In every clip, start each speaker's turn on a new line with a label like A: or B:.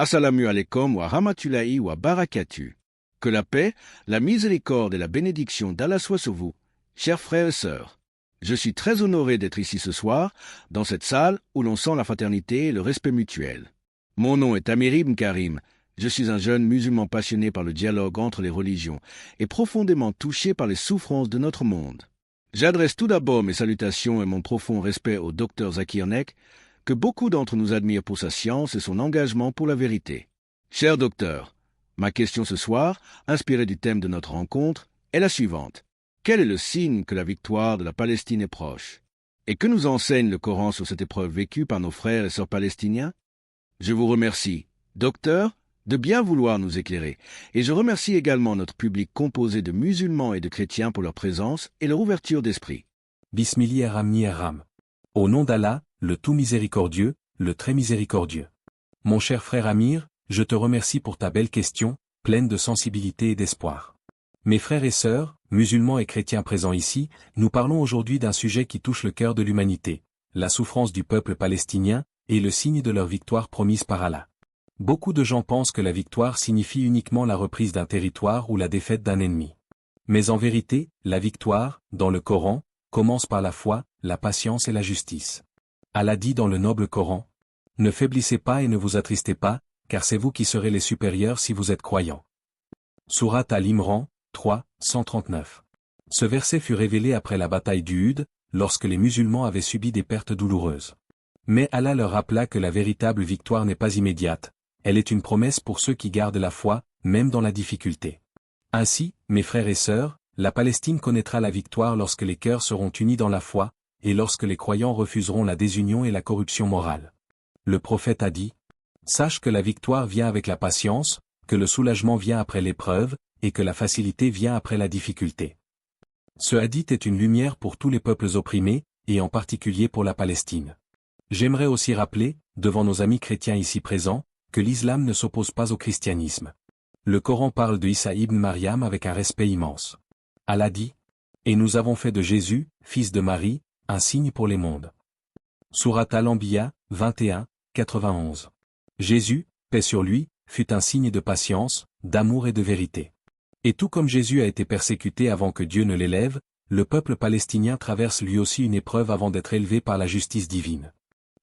A: Assalamu alaikum wa rahmatullahi wa barakatuh. Que la paix, la miséricorde et la bénédiction d'Allah soient sur vous, chers frères et sœurs. Je suis très honoré d'être ici ce soir, dans cette salle où l'on sent la fraternité et le respect mutuel. Mon nom est Amir Ibn Karim. Je suis un jeune musulman passionné par le dialogue entre les religions et profondément touché par les souffrances de notre monde. J'adresse tout d'abord mes salutations et mon profond respect au Dr Zakir Naik, que beaucoup d'entre nous admirent pour sa science et son engagement pour la vérité. Cher docteur, ma question ce soir, inspirée du thème de notre rencontre, est la suivante. Quel est le signe que la victoire de la Palestine est proche? Et que nous enseigne le Coran sur cette épreuve vécue par nos frères et sœurs palestiniens? Je vous remercie, docteur, de bien vouloir nous éclairer, et je remercie également notre public composé de musulmans et de chrétiens pour leur présence et leur ouverture d'esprit.
B: Bismillah ar-Rahmani ar-Rahim. Au nom d'Allah, le tout miséricordieux, le très miséricordieux. Mon cher frère Amir, je te remercie pour ta belle question, pleine de sensibilité et d'espoir. Mes frères et sœurs, musulmans et chrétiens présents ici, nous parlons aujourd'hui d'un sujet qui touche le cœur de l'humanité, la souffrance du peuple palestinien, et le signe de leur victoire promise par Allah. Beaucoup de gens pensent que la victoire signifie uniquement la reprise d'un territoire ou la défaite d'un ennemi. Mais en vérité, la victoire, dans le Coran, commence par la foi, la patience et la justice. Allah dit dans le noble Coran, « Ne faiblissez pas et ne vous attristez pas, car c'est vous qui serez les supérieurs si vous êtes croyants. » Sourate Al-Imran, 3, 139. Ce verset fut révélé après la bataille d'Uhud, lorsque les musulmans avaient subi des pertes douloureuses. Mais Allah leur rappela que la véritable victoire n'est pas immédiate, elle est une promesse pour ceux qui gardent la foi, même dans la difficulté. Ainsi, mes frères et sœurs, la Palestine connaîtra la victoire lorsque les cœurs seront unis dans la foi, et lorsque les croyants refuseront la désunion et la corruption morale. Le prophète a dit, « Sache que la victoire vient avec la patience, que le soulagement vient après l'épreuve, et que la facilité vient après la difficulté. » Ce hadith est une lumière pour tous les peuples opprimés, et en particulier pour la Palestine. J'aimerais aussi rappeler, devant nos amis chrétiens ici présents, que l'islam ne s'oppose pas au christianisme. Le Coran parle de Isa ibn Maryam avec un respect immense. Allah dit, « Et nous avons fait de Jésus, fils de Marie, un signe pour les mondes. » Sourate Al-Anbiya, 21, 91. Jésus, paix sur lui, fut un signe de patience, d'amour et de vérité. Et tout comme Jésus a été persécuté avant que Dieu ne l'élève, le peuple palestinien traverse lui aussi une épreuve avant d'être élevé par la justice divine.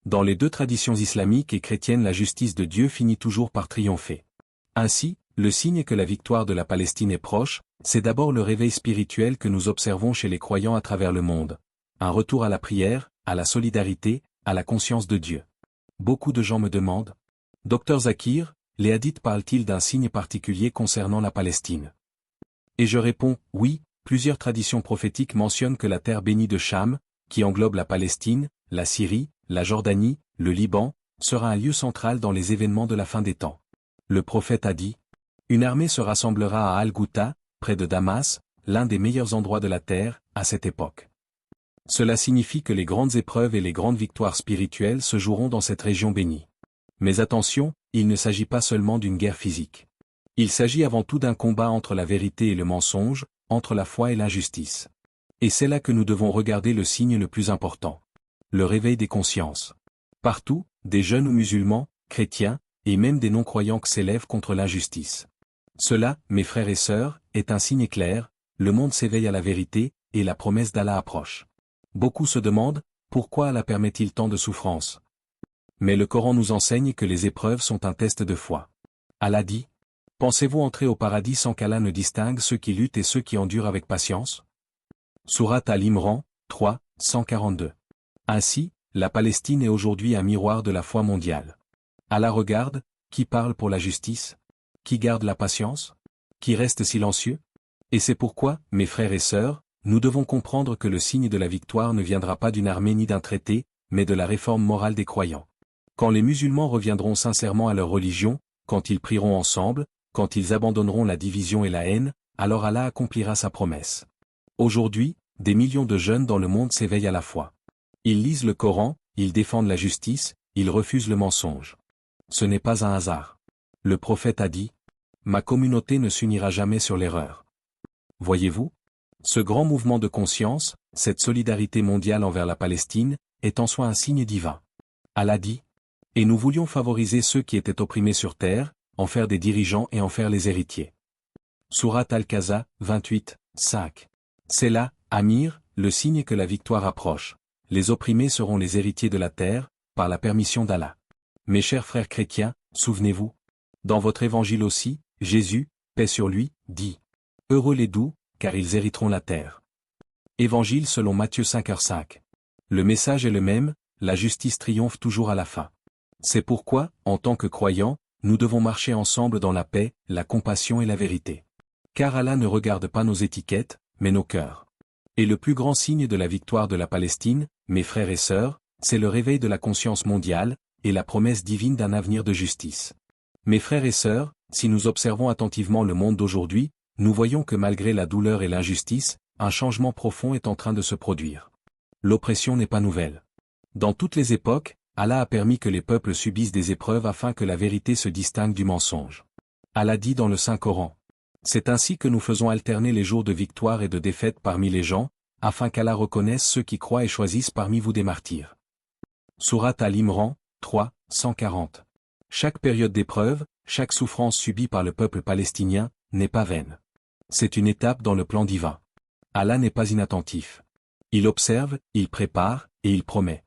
B: Dans les deux traditions islamiques et chrétiennes, la justice de Dieu finit toujours par triompher. Ainsi, le signe que la victoire de la Palestine est proche, c'est d'abord le réveil spirituel que nous observons chez les croyants à travers le monde. Un retour à la prière, à la solidarité, à la conscience de Dieu. Beaucoup de gens me demandent, « Dr Zakir, les hadiths parlent-ils d'un signe particulier concernant la Palestine ?» Et je réponds, oui, plusieurs traditions prophétiques mentionnent que la terre bénie de Cham, qui englobe la Palestine, la Syrie, la Jordanie, le Liban, sera un lieu central dans les événements de la fin des temps. Le prophète a dit, « Une armée se rassemblera à Al-Ghouta, près de Damas, l'un des meilleurs endroits de la terre, à cette époque. » Cela signifie que les grandes épreuves et les grandes victoires spirituelles se joueront dans cette région bénie. Mais attention, il ne s'agit pas seulement d'une guerre physique. Il s'agit avant tout d'un combat entre la vérité et le mensonge, entre la foi et l'injustice. Et c'est là que nous devons regarder le signe le plus important. Le réveil des consciences. Partout, des jeunes ou musulmans, chrétiens, et même des non-croyants s'élèvent contre l'injustice. Cela, mes frères et sœurs, est un signe clair, le monde s'éveille à la vérité, et la promesse d'Allah approche. Beaucoup se demandent, pourquoi Allah permet-il tant de souffrances? Mais le Coran nous enseigne que les épreuves sont un test de foi. Allah dit, « Pensez-vous entrer au paradis sans qu'Allah ne distingue ceux qui luttent et ceux qui endurent avec patience ?» Sourate Al-Imran, 3, 142. Ainsi, la Palestine est aujourd'hui un miroir de la foi mondiale. Allah regarde, qui parle pour la justice? Qui garde la patience? Qui reste silencieux? Et c'est pourquoi, mes frères et sœurs, nous devons comprendre que le signe de la victoire ne viendra pas d'une armée ni d'un traité, mais de la réforme morale des croyants. Quand les musulmans reviendront sincèrement à leur religion, quand ils prieront ensemble, quand ils abandonneront la division et la haine, alors Allah accomplira sa promesse. Aujourd'hui, des millions de jeunes dans le monde s'éveillent à la foi. Ils lisent le Coran, ils défendent la justice, ils refusent le mensonge. Ce n'est pas un hasard. Le prophète a dit, « Ma communauté ne s'unira jamais sur l'erreur. » Voyez-vous? Ce grand mouvement de conscience, cette solidarité mondiale envers la Palestine, est en soi un signe divin. Allah dit, Et nous voulions favoriser ceux qui étaient opprimés sur terre, en faire des dirigeants et en faire les héritiers. Sourate Al-Qaza, 28, 5. C'est là, Amir, le signe que la victoire approche. Les opprimés seront les héritiers de la terre, par la permission d'Allah. Mes chers frères chrétiens, souvenez-vous. Dans votre évangile aussi, Jésus, paix sur lui, dit « Heureux les doux, car ils hériteront la terre. » Évangile selon Matthieu 5h5. Le message est le même, la justice triomphe toujours à la fin. C'est pourquoi, en tant que croyants, nous devons marcher ensemble dans la paix, la compassion et la vérité. Car Allah ne regarde pas nos étiquettes, mais nos cœurs. Et le plus grand signe de la victoire de la Palestine, mes frères et sœurs, c'est le réveil de la conscience mondiale, et la promesse divine d'un avenir de justice. Mes frères et sœurs, si nous observons attentivement le monde d'aujourd'hui, nous voyons que malgré la douleur et l'injustice, un changement profond est en train de se produire. L'oppression n'est pas nouvelle. Dans toutes les époques, Allah a permis que les peuples subissent des épreuves afin que la vérité se distingue du mensonge. Allah dit dans le Saint-Coran. C'est ainsi que nous faisons alterner les jours de victoire et de défaite parmi les gens, afin qu'Allah reconnaisse ceux qui croient et choisissent parmi vous des martyrs. Sourate Al-Imran, 3, 140. Chaque période d'épreuve, chaque souffrance subie par le peuple palestinien, n'est pas vaine. C'est une étape dans le plan divin. Allah n'est pas inattentif. Il observe, il prépare, et il promet.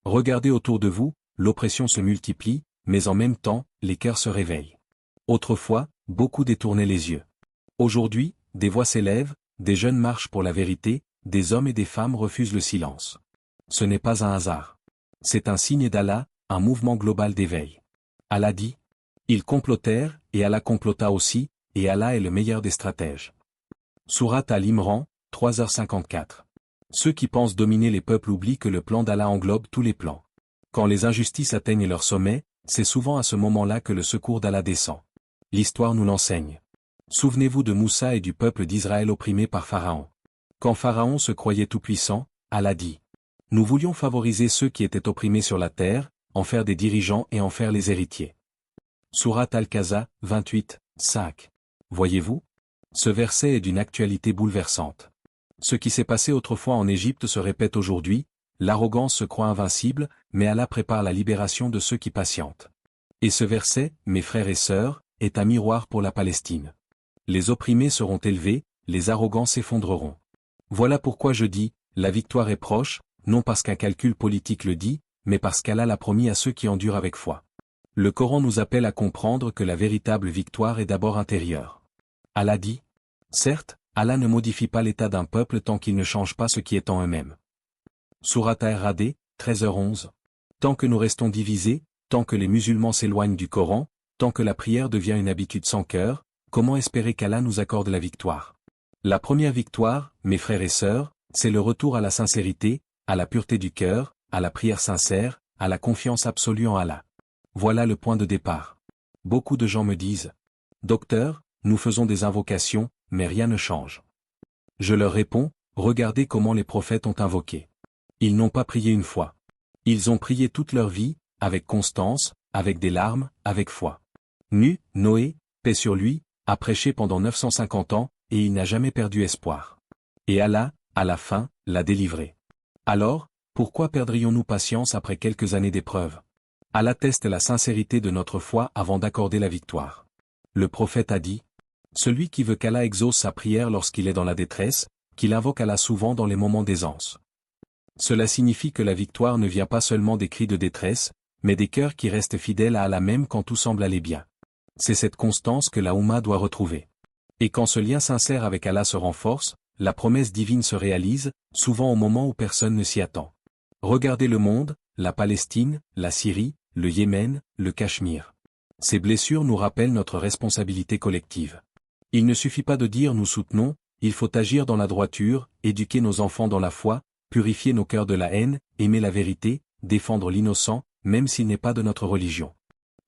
B: Regardez autour de vous, l'oppression se multiplie, mais en même temps, les cœurs se réveillent. Autrefois, beaucoup détournaient les yeux. Aujourd'hui, des voix s'élèvent, des jeunes marchent pour la vérité, des hommes et des femmes refusent le silence. Ce n'est pas un hasard. C'est un signe d'Allah, un mouvement global d'éveil. Allah dit. Ils complotèrent, et Allah complota aussi, et Allah est le meilleur des stratèges. Sourate Al-Imran, 3h54. Ceux qui pensent dominer les peuples oublient que le plan d'Allah englobe tous les plans. Quand les injustices atteignent leur sommet, c'est souvent à ce moment-là que le secours d'Allah descend. L'histoire nous l'enseigne. Souvenez-vous de Moussa et du peuple d'Israël opprimé par Pharaon. Quand Pharaon se croyait tout-puissant, Allah dit. Nous voulions favoriser ceux qui étaient opprimés sur la terre, en faire des dirigeants et en faire les héritiers. Sourate Al-Qaza, 28, 5. Voyez-vous? Ce verset est d'une actualité bouleversante. Ce qui s'est passé autrefois en Égypte se répète aujourd'hui, l'arrogance se croit invincible, mais Allah prépare la libération de ceux qui patientent. Et ce verset, mes frères et sœurs, est un miroir pour la Palestine. Les opprimés seront élevés, les arrogants s'effondreront. Voilà pourquoi je dis, la victoire est proche, non parce qu'un calcul politique le dit, mais parce qu'Allah l'a promis à ceux qui endurent avec foi. Le Coran nous appelle à comprendre que la véritable victoire est d'abord intérieure. Allah dit. Certes, Allah ne modifie pas l'état d'un peuple tant qu'il ne change pas ce qui est en eux-mêmes. Sourate Ar-Ra'd, 13h11. Tant que nous restons divisés, tant que les musulmans s'éloignent du Coran, tant que la prière devient une habitude sans cœur, comment espérer qu'Allah nous accorde la victoire? La première victoire, mes frères et sœurs, c'est le retour à la sincérité, à la pureté du cœur, à la prière sincère, à la confiance absolue en Allah. Voilà le point de départ. Beaucoup de gens me disent « Docteur, nous faisons des invocations, mais rien ne change. » Je leur réponds « Regardez comment les prophètes ont invoqué. Ils n'ont pas prié une fois. Ils ont prié toute leur vie, avec constance, avec des larmes, avec foi. Noé, paix sur lui, a prêché pendant 950 ans, et il n'a jamais perdu espoir. Et Allah, à la fin, l'a délivré. Alors, pourquoi perdrions-nous patience après quelques années d'épreuve? Allah teste la sincérité de notre foi avant d'accorder la victoire. Le prophète a dit, « Celui qui veut qu'Allah exauce sa prière lorsqu'il est dans la détresse, qu'il invoque Allah souvent dans les moments d'aisance. » Cela signifie que la victoire ne vient pas seulement des cris de détresse, mais des cœurs qui restent fidèles à Allah même quand tout semble aller bien. C'est cette constance que la Oumma doit retrouver. Et quand ce lien sincère avec Allah se renforce, la promesse divine se réalise, souvent au moment où personne ne s'y attend. Regardez le monde, la Palestine, la Syrie, le Yémen, le Cachemire. Ces blessures nous rappellent notre responsabilité collective. Il ne suffit pas de dire nous soutenons, il faut agir dans la droiture, éduquer nos enfants dans la foi, purifier nos cœurs de la haine, aimer la vérité, défendre l'innocent, même s'il n'est pas de notre religion.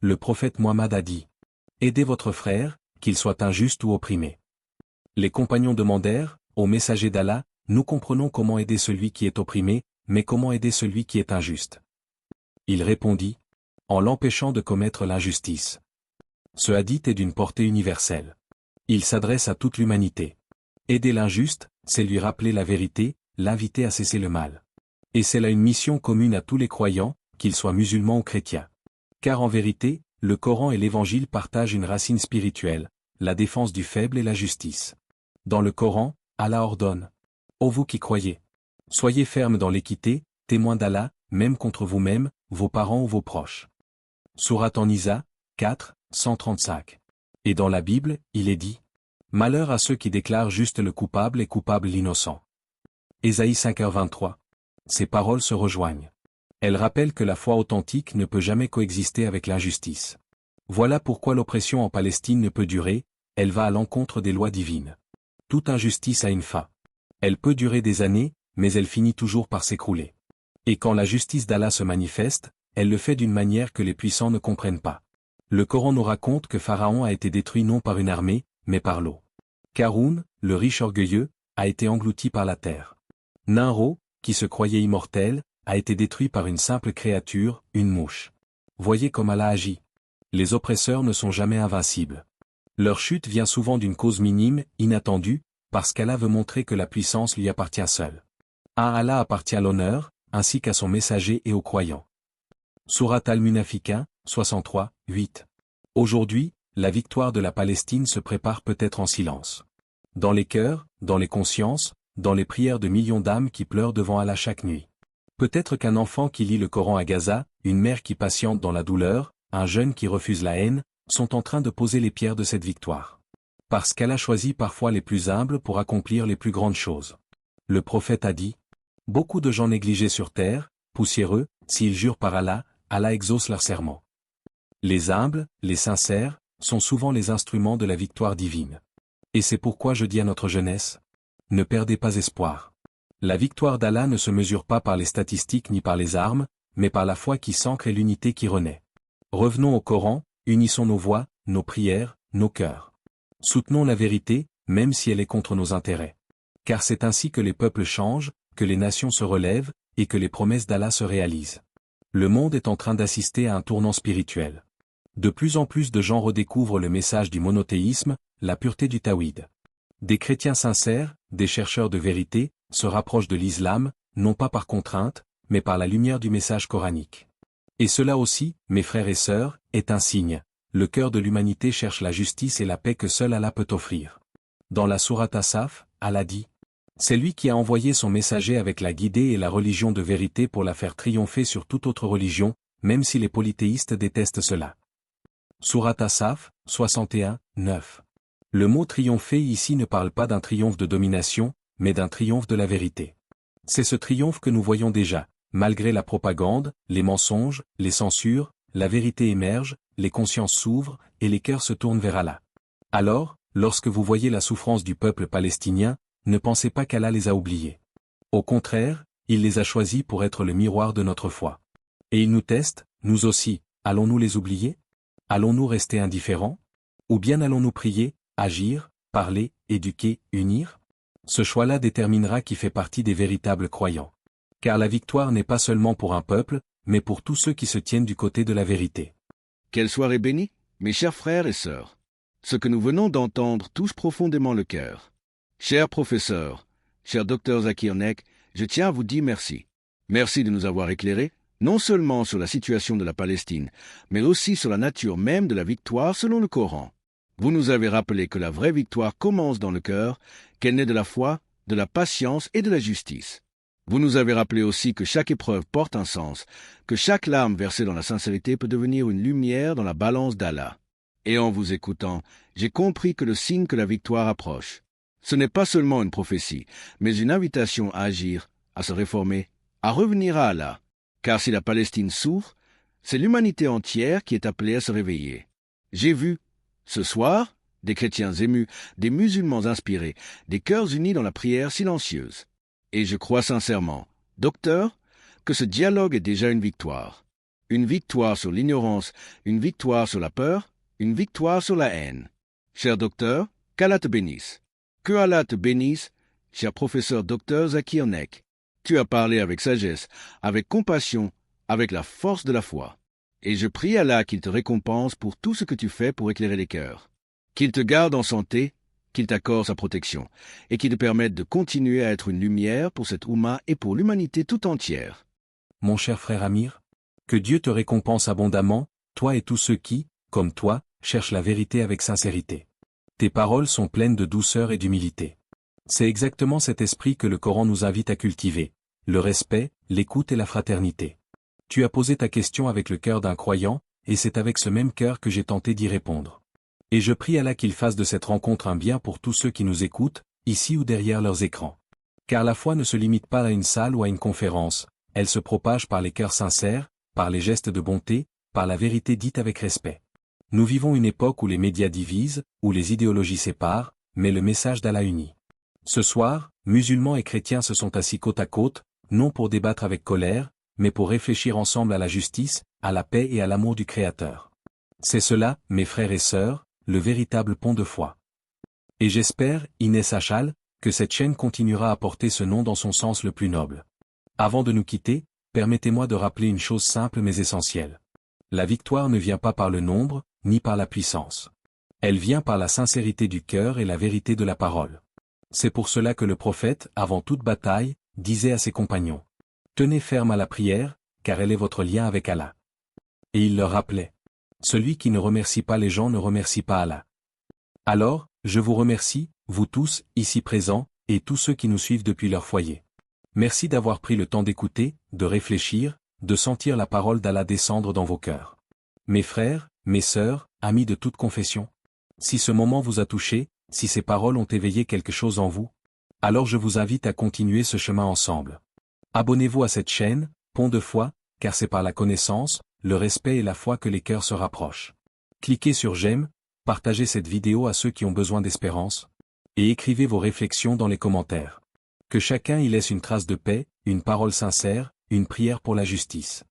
B: Le prophète Mohammed a dit « Aidez votre frère, qu'il soit injuste ou opprimé. » Les compagnons demandèrent, au messager d'Allah, nous comprenons comment aider celui qui est opprimé, mais comment aider celui qui est injuste? Il répondit, en l'empêchant de commettre l'injustice. Ce hadith est d'une portée universelle. Il s'adresse à toute l'humanité. Aider l'injuste, c'est lui rappeler la vérité, l'inviter à cesser le mal. Et c'est là une mission commune à tous les croyants, qu'ils soient musulmans ou chrétiens. Car en vérité, le Coran et l'Évangile partagent une racine spirituelle, la défense du faible et la justice. Dans le Coran, Allah ordonne. Ô vous qui croyez! Soyez fermes dans l'équité, témoins d'Allah, même contre vous-même, vos parents ou vos proches. Sourate An-Nisa, 4, 135. Et dans la Bible, il est dit. Malheur à ceux qui déclarent juste le coupable et coupable l'innocent. Ésaïe 5h23. Ces paroles se rejoignent. Elles rappellent que la foi authentique ne peut jamais coexister avec l'injustice. Voilà pourquoi l'oppression en Palestine ne peut durer, elle va à l'encontre des lois divines. Toute injustice a une fin. Elle peut durer des années, mais elle finit toujours par s'écrouler. Et quand la justice d'Allah se manifeste, elle le fait d'une manière que les puissants ne comprennent pas. Le Coran nous raconte que Pharaon a été détruit non par une armée, mais par l'eau. Karun, le riche orgueilleux, a été englouti par la terre. Nimrod, qui se croyait immortel, a été détruit par une simple créature, une mouche. Voyez comme Allah agit. Les oppresseurs ne sont jamais invincibles. Leur chute vient souvent d'une cause minime, inattendue, parce qu'Allah veut montrer que la puissance lui appartient seule. À Allah appartient l'honneur, ainsi qu'à son messager et aux croyants. Sourate Al-Munafiqun, 63, 8. Aujourd'hui, la victoire de la Palestine se prépare peut-être en silence. Dans les cœurs, dans les consciences, dans les prières de millions d'âmes qui pleurent devant Allah chaque nuit. Peut-être qu'un enfant qui lit le Coran à Gaza, une mère qui patiente dans la douleur, un jeune qui refuse la haine, sont en train de poser les pierres de cette victoire. Parce qu'Allah choisit parfois les plus humbles pour accomplir les plus grandes choses. Le prophète a dit, « Beaucoup de gens négligés sur terre, poussiéreux, s'ils jurent par Allah, Allah exauce leur serment. » Les humbles, les sincères, sont souvent les instruments de la victoire divine. Et c'est pourquoi je dis à notre jeunesse, ne perdez pas espoir. La victoire d'Allah ne se mesure pas par les statistiques ni par les armes, mais par la foi qui s'ancre et l'unité qui renaît. Revenons au Coran, unissons nos voix, nos prières, nos cœurs. Soutenons la vérité, même si elle est contre nos intérêts. Car c'est ainsi que les peuples changent, que les nations se relèvent, et que les promesses d'Allah se réalisent. Le monde est en train d'assister à un tournant spirituel. De plus en plus de gens redécouvrent le message du monothéisme, la pureté du tawhid. Des chrétiens sincères, des chercheurs de vérité, se rapprochent de l'islam, non pas par contrainte, mais par la lumière du message coranique. Et cela aussi, mes frères et sœurs, est un signe. Le cœur de l'humanité cherche la justice et la paix que seul Allah peut offrir. Dans la sourate As-Saf, Allah dit, « C'est lui qui a envoyé son messager avec la guidée et la religion de vérité pour la faire triompher sur toute autre religion, même si les polythéistes détestent cela. » Sourate As-Saf, 61, 9. Le mot triompher ici ne parle pas d'un triomphe de domination, mais d'un triomphe de la vérité. C'est ce triomphe que nous voyons déjà. Malgré la propagande, les mensonges, les censures, la vérité émerge, les consciences s'ouvrent, et les cœurs se tournent vers Allah. Alors, lorsque vous voyez la souffrance du peuple palestinien, ne pensez pas qu'Allah les a oubliés. Au contraire, il les a choisis pour être le miroir de notre foi. Et il nous teste, nous aussi, allons-nous les oublier? Allons-nous rester indifférents? Ou bien allons-nous prier, agir, parler, éduquer, unir? Ce choix-là déterminera qui fait partie des véritables croyants. Car la victoire n'est pas seulement pour un peuple, mais pour tous ceux qui se tiennent du côté de la vérité.
A: Quelle soirée bénie, mes chers frères et sœurs. Ce que nous venons d'entendre touche profondément le cœur. Cher professeur, cher docteur Zakir Nek, je tiens à vous dire merci. Merci de nous avoir éclairés, non seulement sur la situation de la Palestine, mais aussi sur la nature même de la victoire selon le Coran. Vous nous avez rappelé que la vraie victoire commence dans le cœur, qu'elle naît de la foi, de la patience et de la justice. Vous nous avez rappelé aussi que chaque épreuve porte un sens, que chaque larme versée dans la sincérité peut devenir une lumière dans la balance d'Allah. Et en vous écoutant, j'ai compris que le signe que la victoire approche, ce n'est pas seulement une prophétie, mais une invitation à agir, à se réformer, à revenir à Allah. Car si la Palestine souffre, c'est l'humanité entière qui est appelée à se réveiller. J'ai vu, ce soir, des chrétiens émus, des musulmans inspirés, des cœurs unis dans la prière silencieuse. Et je crois sincèrement, docteur, que ce dialogue est déjà une victoire. Une victoire sur l'ignorance, une victoire sur la peur, une victoire sur la haine. Cher docteur, qu'Allah te bénisse. Que Allah te bénisse, cher professeur docteur Zakir Nek. Tu as parlé avec sagesse, avec compassion, avec la force de la foi. Et je prie Allah qu'il te récompense pour tout ce que tu fais pour éclairer les cœurs. Qu'il te garde en santé, qu'il t'accorde sa protection, et qu'il te permette de continuer à être une lumière pour cette Oumma et pour l'humanité tout entière.
B: Mon cher frère Amir, que Dieu te récompense abondamment, toi et tous ceux qui, comme toi, cherchent la vérité avec sincérité. Tes paroles sont pleines de douceur et d'humilité. C'est exactement cet esprit que le Coran nous invite à cultiver, le respect, l'écoute et la fraternité. Tu as posé ta question avec le cœur d'un croyant, et c'est avec ce même cœur que j'ai tenté d'y répondre. Et je prie Allah qu'il fasse de cette rencontre un bien pour tous ceux qui nous écoutent, ici ou derrière leurs écrans. Car la foi ne se limite pas à une salle ou à une conférence, elle se propage par les cœurs sincères, par les gestes de bonté, par la vérité dite avec respect. Nous vivons une époque où les médias divisent, où les idéologies séparent, mais le message d'Allah unit. Ce soir, musulmans et chrétiens se sont assis côte à côte, non pour débattre avec colère, mais pour réfléchir ensemble à la justice, à la paix et à l'amour du Créateur. C'est cela, mes frères et sœurs, le véritable pont de foi. Et j'espère, Inès Achal, que cette chaîne continuera à porter ce nom dans son sens le plus noble. Avant de nous quitter, permettez-moi de rappeler une chose simple mais essentielle. La victoire ne vient pas par le nombre, ni par la puissance. Elle vient par la sincérité du cœur et la vérité de la parole. C'est pour cela que le prophète, avant toute bataille, disait à ses compagnons: tenez ferme à la prière, car elle est votre lien avec Allah. Et il leur rappelait: celui qui ne remercie pas les gens ne remercie pas Allah. Alors, je vous remercie, vous tous, ici présents, et tous ceux qui nous suivent depuis leur foyer. Merci d'avoir pris le temps d'écouter, de réfléchir, de sentir la parole d'Allah descendre dans vos cœurs. Mes frères, mes sœurs, amis de toute confession, si ce moment vous a touché, si ces paroles ont éveillé quelque chose en vous, alors je vous invite à continuer ce chemin ensemble. Abonnez-vous à cette chaîne, Pont de foi, car c'est par la connaissance, le respect et la foi que les cœurs se rapprochent. Cliquez sur j'aime, partagez cette vidéo à ceux qui ont besoin d'espérance, et écrivez vos réflexions dans les commentaires. Que chacun y laisse une trace de paix, une parole sincère, une prière pour la justice.